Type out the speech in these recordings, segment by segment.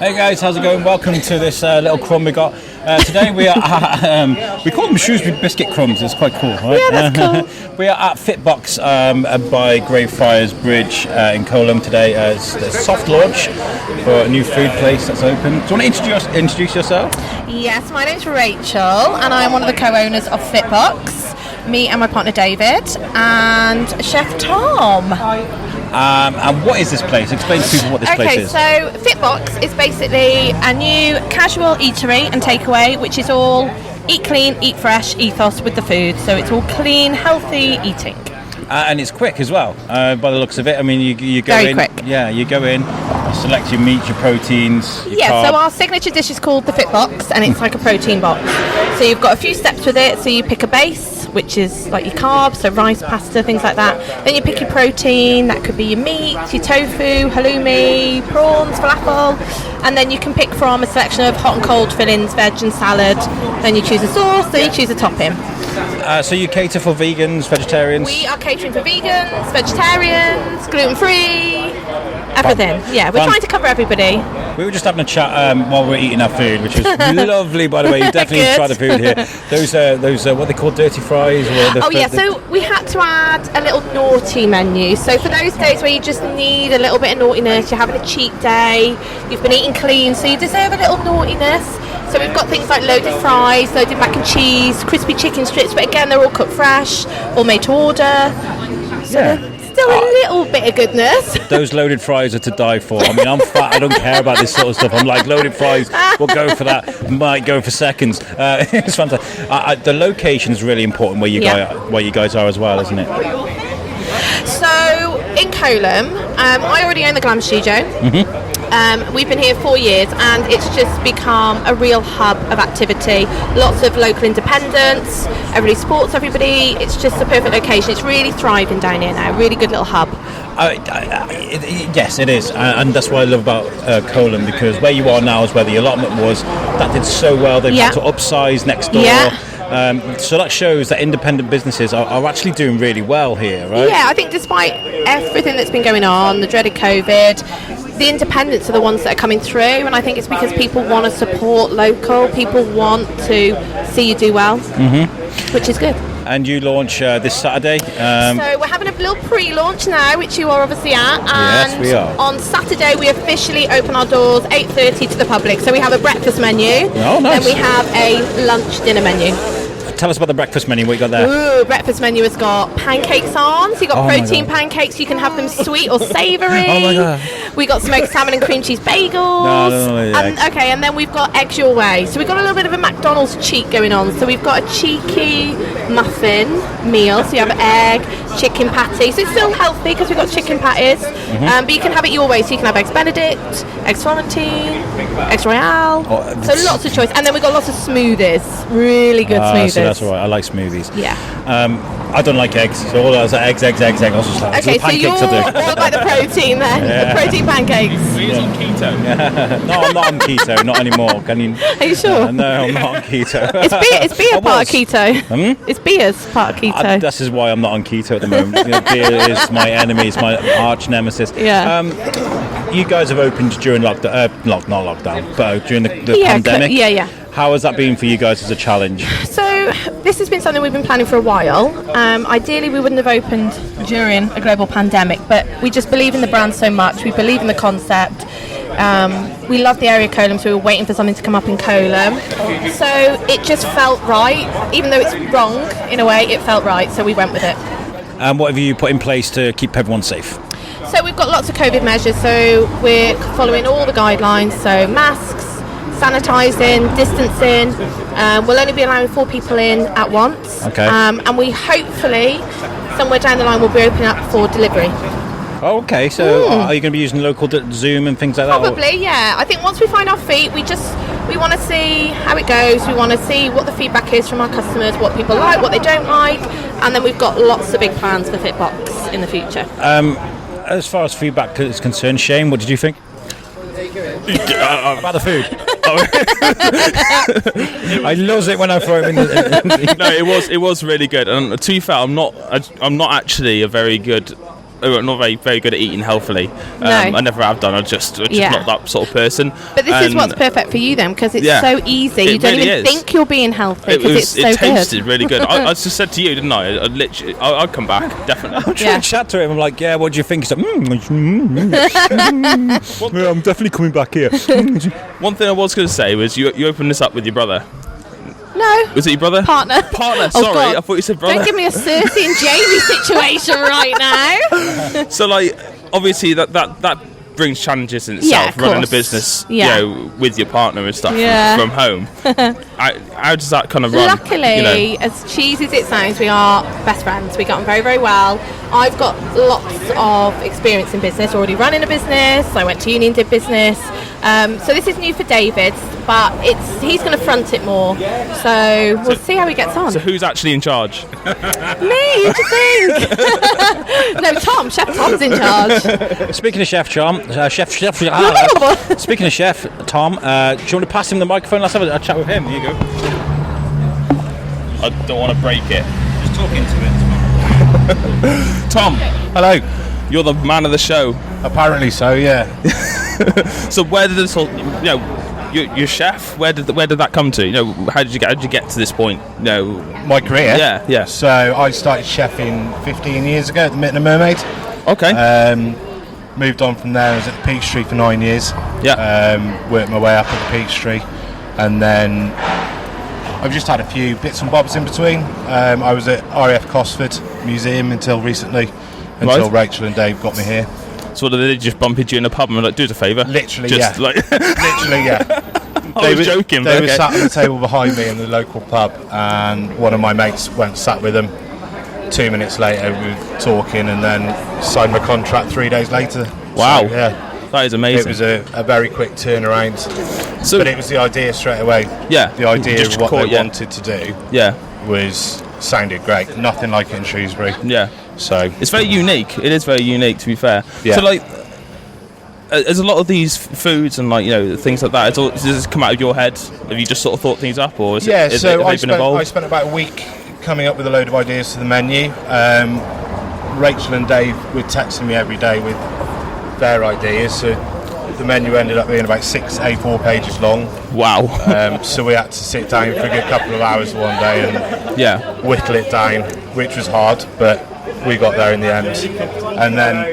Hey guys, how's it going? Welcome to this little crumb we got. Today we are at, we call them Shrewsbury Biscuit Crumbs. It's quite cool, right? Yeah, that's cool. We are at Fitbox by Greyfriars Bridge in Coleham today. It's a soft launch for a new food place that's open. Do you want to introduce yourself? Yes, my name's Rachel and I'm one of the co-owners of Fitbox. Me and my partner David and Chef Tom. And what is this place? Explain to people what this place is. Okay, so Fitbox is basically a new casual eatery and takeaway, which is all eat clean, eat fresh ethos with the food. So it's all clean, healthy eating. And it's quick as well, by the looks of it. I mean, you go Very in. quick. Yeah, you go in, select your meat, your proteins. Your carb. So our signature dish is called the Fitbox, and it's like a protein box. So you've got a few steps with it. So you pick a base, which is like your carbs, so rice, pasta, things like that. Then you pick your protein. That could be your meat, your tofu, halloumi, prawns, falafel, and then you can pick from a selection of hot and cold fillings, veg and salad. Then you choose a sauce. Then you choose a topping. So you cater for vegans, vegetarians? We are catering for vegans, vegetarians, gluten-free, everything. Yeah, we're trying to cover everybody. We were just having a chat while we were eating our food, which was lovely, by the way. You definitely try the food here. Those what they call dirty fries? So we had to add a little naughty menu. So for those days where you just need a little bit of naughtiness, you're having a cheat day, you've been eating clean, so you deserve a little naughtiness. So we've got things like loaded fries, loaded mac and cheese, crispy chicken strips, but again, they're all cooked fresh, all made to order. So still a little bit of goodness. Those loaded fries are to die for. I mean, I'm fat, I don't care about this sort of stuff. I'm like, loaded fries, we'll go for that. Might go for seconds. It's fantastic. The location is really important where you guys are as well, isn't it? So in Coleham, I already own the Glam Studio. Mm-hmm. We've been here 4 years and it's just become a real hub of activity. Lots of local independents, everybody supports everybody. It's just the perfect location. It's really thriving down here now, really good little hub. Yes, it is, and that's what I love about Coleham, because where you are now is where the allotment was. That did so well. They've had to upsize next door. So that shows that independent businesses are actually doing really well here, right? Yeah, I think despite everything that's been going on, the dreaded COVID, the independents are the ones that are coming through, and I think it's because people want to support local, people want to see you do well, which is good. And you launch this Saturday. So we're having a little pre-launch now, which you are obviously at. And yes, we are. On Saturday, we officially open our doors 8:30 to the public. So we have a breakfast menu. Oh, nice. Then we have a lunch dinner menu. Tell us about the breakfast menu. What you got there? Ooh, breakfast menu has got pancakes on. So you got protein pancakes. You can have them sweet or savoury. Oh my god. We got smoked salmon and cream cheese bagels. And then we've got eggs your way. So we've got a little bit of a McDonald's cheat going on. So we've got a cheeky muffin meal. So you have egg, chicken patty. So it's still healthy because we've got chicken patties. But you can have it your way. So you can have eggs Benedict, eggs Florentine, eggs Royale. So lots of choice. And then we've got lots of smoothies. Really good smoothies. So that's all right. I like smoothies. Yeah. I don't like eggs, so all I was like eggs. I was just like, okay, so you're all about the protein then, the protein pancakes. We're on keto. No, I'm not on keto, not anymore. Can you? Are you sure? No, I'm not on keto. Is beer part of keto? Is beer's part of keto? This is why I'm not on keto at the moment. Beer is my enemy, it's my arch nemesis. Yeah. You guys have opened during not lockdown, but during the pandemic. Yeah. How has that been for you guys as a challenge? So this has been something we've been planning for a while. Ideally, we wouldn't have opened during a global pandemic, but we just believe in the brand so much. We believe in the concept. We love the area of Coleham, so we were waiting for something to come up in Coleham. So it just felt right. Even though it's wrong, in a way, it felt right, so we went with it. What have you put in place to keep everyone safe? So we've got lots of COVID measures, so we're following all the guidelines, so masks, sanitising, distancing. We'll only be allowing 4 people in at once. Okay. And we hopefully, somewhere down the line, will be opening up for delivery. Oh, okay. So are you going to be using local Zoom and things like that? Probably, yeah. I think once we find our feet, we want to see how it goes. We want to see what the feedback is from our customers, what people like, what they don't like. And then we've got lots of big plans for Fitbox in the future. As far as feedback is concerned, Shane, what did you think? About the food. I love it when I throw it in. No, it was really good. And to be fair, I'm not actually a very good not very, very good at eating healthily. No. I never have done. I'm just not that sort of person. But this is what's perfect for you then, because it's so easy. You don't really even think you're being healthy because it's so good. It tasted really good. I just said to you, didn't I? I'd come back, definitely. I'm trying to chat to him. I'm like, yeah, what do you think? He's like, I'm definitely coming back here. One thing I was going to say was you opened this up with your brother. No. Was it your brother? Partner. Sorry, I thought you said brother. Don't give me a Cersei and Jamie situation right now. So, like, obviously that brings challenges in itself, running a business, with your partner and stuff from home. How does that kind of run? Luckily, as cheesy as it sounds, we are best friends. We got on very, very well. I've got lots of experience in business, already running a business. I went to uni and did business. So this is new for David, but he's going to front it more. So we'll see how he gets on. So who's actually in charge? Me, what do you think? No, Tom. Chef Tom's in charge. Speaking of Chef Tom, speaking of Chef Tom, do you want to pass him the microphone? Let's have a chat with him. Here you go. I don't want to break it. Just talk into it. Tom, hello. You're the man of the show. Apparently so, yeah. So where did this whole, your chef? Where did that come to? How did you get to this point? My career. Yeah. So I started chefing 15 years ago at the Mitten and Mermaid. Okay. Moved on from there. I was at the Peachtree for 9 years. Yeah. Worked my way up at the Peachtree, and then I've just had a few bits and bobs in between. I was at RAF Cosford Museum until recently, until Rachel and Dave got me here. So what, did they just bump into you in a pub and were like, do us a favour? Literally, just literally, yeah. I was joking. They were sat at the table behind me in the local pub, and one of my mates went and sat with them. 2 minutes later, we were talking, and then signed my contract 3 days later. Wow. So, yeah. That is amazing. It was a very quick turnaround. So, but it was the idea straight away. Yeah. The idea of what they wanted to do sounded great. Nothing like it in Shrewsbury. Yeah. So it's very unique. It is very unique, to be fair. Yeah. So, like, there's a lot of these foods and, like, things like that. Does this come out of your head? Have you just sort of thought things up, or have they been involved? I spent about a week coming up with a load of ideas for the menu. Rachel and Dave were texting me every day with their ideas, so the menu ended up being about 6 A4 pages long. Wow. So we had to sit down for a good couple of hours one day and whittle it down, which was hard, but we got there in the end. And then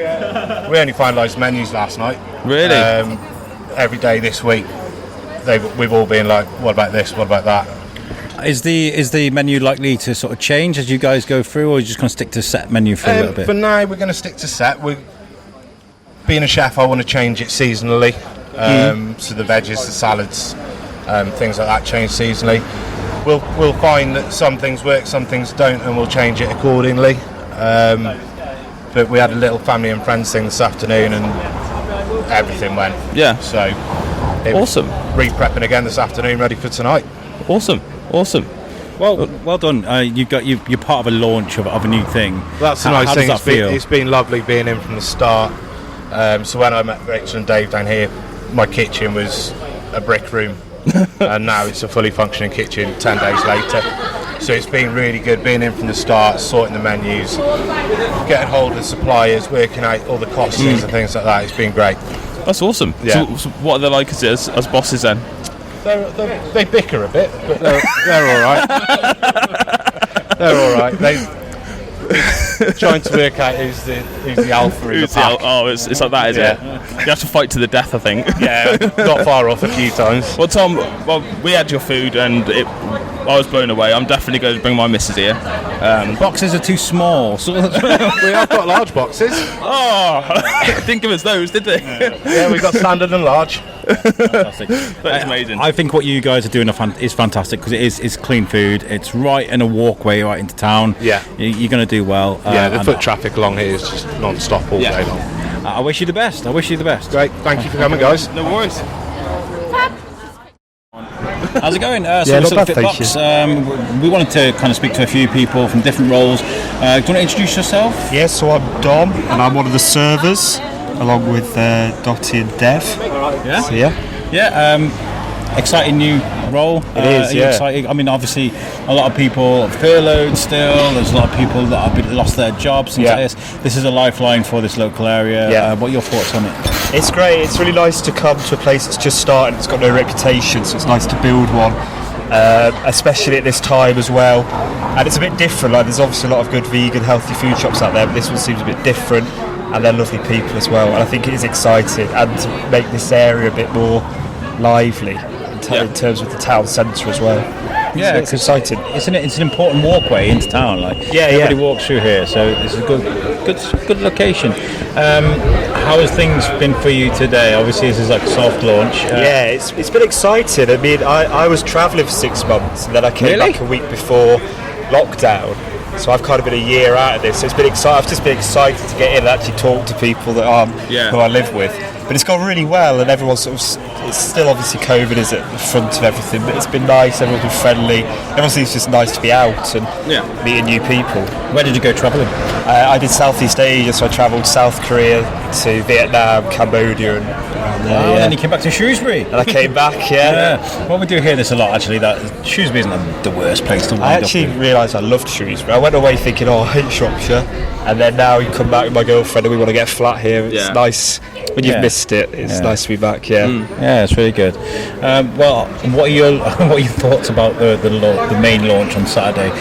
we only finalised menus last night. Really? Every day this week we've all been like, what about this, what about that? Is the menu likely to sort of change as you guys go through, or are you just going to stick to set menu for a little bit? For now, we're going to stick to set. Being a chef, I want to change it seasonally. So the veggies, the salads, things like that change seasonally. We'll find that some things work, some things don't, and we'll change it accordingly. But we had a little family and friends thing this afternoon, and everything went. Yeah. So awesome. Re-prepping again this afternoon, ready for tonight. Awesome. Well done. You're part of a launch of a new thing. That's the nice how thing. Does that feel? It's been lovely being in from the start. So when I met Rachel and Dave down here, my kitchen was a brick room, and now it's a fully functioning kitchen 10 days later. So it's been really good being in from the start, sorting the menus, getting hold of the suppliers, working out all the costings and things like that. It's been great. That's awesome. Yeah. So what are they like as bosses then? They bicker a bit, but they're all right. They're all right. They're trying to work out who's the alpha in the pack. It's like that, is it? You have to fight to the death, I think. Yeah, not far off a few times. Well, Tom, we had your food and I was blown away. I'm definitely going to bring my missus here. Boxes are too small. We have got large boxes. Oh, didn't give us those, did they? Yeah, we've got standard and large. Fantastic. That's amazing. I think what you guys are doing is fantastic, because it's clean food. It's right in a walkway right into town. Yeah. You're going to do well. The foot traffic along here is just non-stop all day long. I wish you the best. Great. Thank you for coming, guys. No worries. How's it going? Not bad, thank you. We wanted to kind of speak to a few people from different roles. Do you want to introduce yourself? Yes, so I'm Dom, and I'm one of the servers, along with Dottie and Dev. Yeah. So, yeah. exciting new role. It is, yeah. Exciting? I mean, obviously, a lot of people are furloughed still. There's a lot of people that have lost their jobs. This is a lifeline for this local area. Yeah. What are your thoughts on it? It's great. It's really nice to come to a place that's just started. It's got no reputation, so it's nice to build one, especially at this time as well. And it's a bit different. Like, there's obviously a lot of good vegan, healthy food shops out there, but this one seems a bit different. And they're lovely people as well. And I think it is exciting, and to make this area a bit more lively in terms of the town centre as well. Yeah, it's exciting. It's an important walkway into town. Everybody walks through here, so it's a good location. How has things been for you today? Obviously, this is like a soft launch. It's been exciting. I mean, I was travelling for 6 months, and then I came back a week before lockdown. So I've kind of been a year out of this. So it's been exciting. I've just been excited to get in and actually talk to people that who I live with. But it's gone really well, and everyone's sort of. It's still obviously COVID is at the front of everything, but it's been nice. Everyone's been friendly. Everyone thinks it's just nice to be out and meeting new people. Where did you go travelling? I did Southeast Asia, so I travelled South Korea to Vietnam, Cambodia, and and then you came back to Shrewsbury. And I came back, Well, we do hear this a lot, actually, that Shrewsbury isn't the worst place to wind up. I actually realised I loved Shrewsbury. I went away thinking, I hate Shropshire, and then now you come back with my girlfriend and we want to get a flat here. It's nice when you've missed it. It's nice to be back. Yeah, it's really good. Well, what are your thoughts about the main launch on Saturday?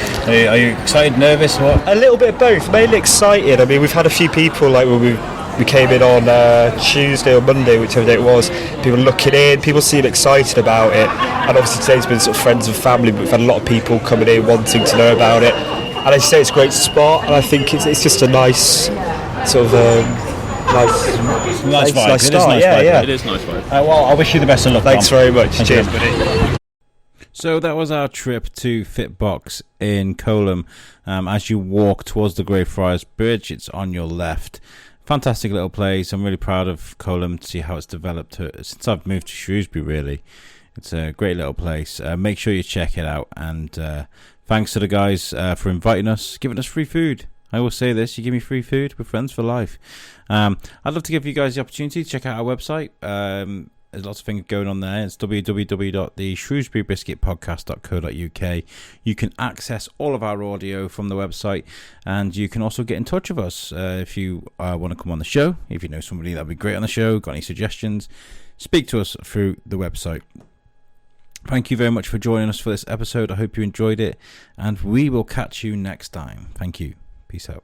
Are you excited, nervous, what? A little bit of both. Mainly excited. I mean, we've had a few people like when we came in on Tuesday or Monday, whichever day it was, people looking in, people seem excited about it, and obviously today's been sort of friends and family, but we've had a lot of people coming in wanting to know about it, and I say it's a great spot, and I think it's just a nice sort of nice vibe. Start. It is nice vibe. Well, I wish you the best of luck. Thanks very much. Cheers, buddy. So that was our trip to Fitbox in Coleham. As you walk towards the Greyfriars Bridge, it's on your left. Fantastic little place. I'm really proud of Coleham to see how it's developed since I've moved to Shrewsbury, really. It's a great little place. Make sure you check it out. And thanks to the guys for inviting us, giving us free food. I always say this, you give me free food, we're friends for life. I'd love to give you guys the opportunity to check out our website. There's lots of things going on there. It's www.theshrewsburybriscuitpodcast.co.uk. You can access all of our audio from the website, and you can also get in touch with us if you want to come on the show. If you know somebody that would be great on the show, got any suggestions, speak to us through the website. Thank you very much for joining us for this episode. I hope you enjoyed it, and we will catch you next time. Thank you. Peace out.